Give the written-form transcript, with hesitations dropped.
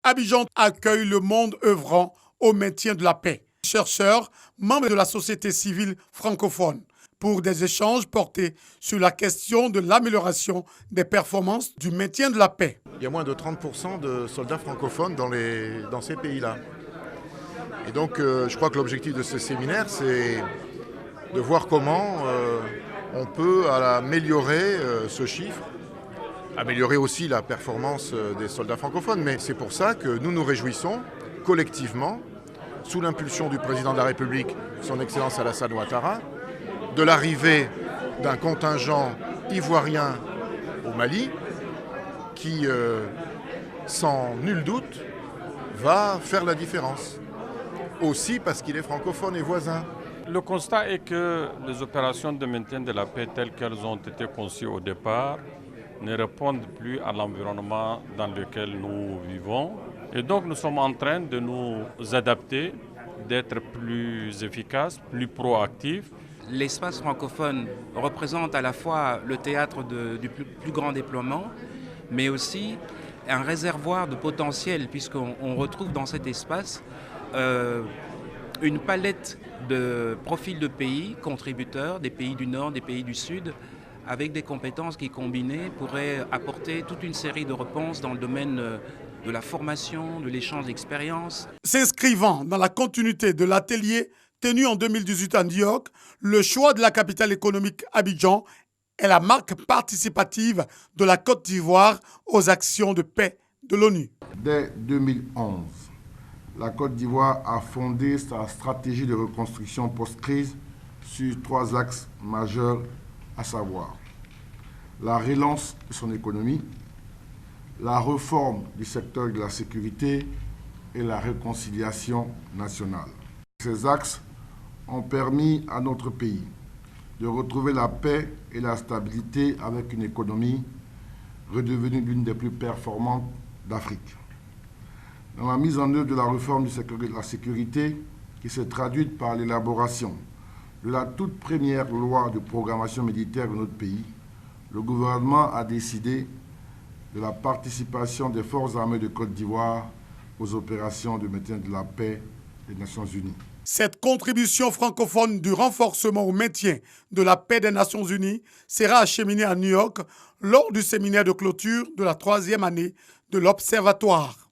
Abidjan accueille le monde œuvrant au maintien de la paix. Chercheurs, membres de la société civile francophone, pour des échanges portés sur la question de l'amélioration des performances du maintien de la paix. Il y a moins de 30% de soldats francophones dans ces pays-là. Et donc je crois que l'objectif de ce séminaire, c'est de voir comment on peut améliorer ce chiffre, améliorer aussi la performance des soldats francophones. Mais c'est pour ça que nous nous réjouissons collectivement, sous l'impulsion du président de la République, son Excellence Alassane Ouattara, de l'arrivée d'un contingent ivoirien au Mali qui, sans nul doute, va faire la différence. Aussi parce qu'il est francophone et voisin. Le constat est que les opérations de maintien de la paix telles qu'elles ont été conçues au départ ne répondent plus à l'environnement dans lequel nous vivons. Et donc nous sommes en train de nous adapter, d'être plus efficaces, plus proactifs. L'espace francophone représente à la fois le théâtre du plus grand déploiement, mais aussi un réservoir de potentiel, puisqu'on retrouve dans cet espace une palette de profils de pays contributeurs, des pays du Nord, des pays du Sud, avec des compétences qui, combinées, pourraient apporter toute une série de réponses dans le domaine de la formation, de l'échange d'expériences. S'inscrivant dans la continuité de l'atelier tenu en 2018 à New York, le choix de la capitale économique Abidjan est la marque participative de la Côte d'Ivoire aux actions de paix de l'ONU. Dès 2011, la Côte d'Ivoire a fondé sa stratégie de reconstruction post-crise sur 3 axes majeurs, à savoir la relance de son économie, la réforme du secteur de la sécurité et la réconciliation nationale. Ces axes ont permis à notre pays de retrouver la paix et la stabilité avec une économie redevenue l'une des plus performantes d'Afrique. Dans la mise en œuvre de la réforme du secteur de la sécurité, qui s'est traduite par l'élaboration de la toute première loi de programmation militaire de notre pays, le gouvernement a décidé de la participation des forces armées de Côte d'Ivoire aux opérations de maintien de la paix des Nations Unies. Cette contribution francophone du renforcement au maintien de la paix des Nations Unies sera acheminée à New York lors du séminaire de clôture de la 3e année de l'Observatoire.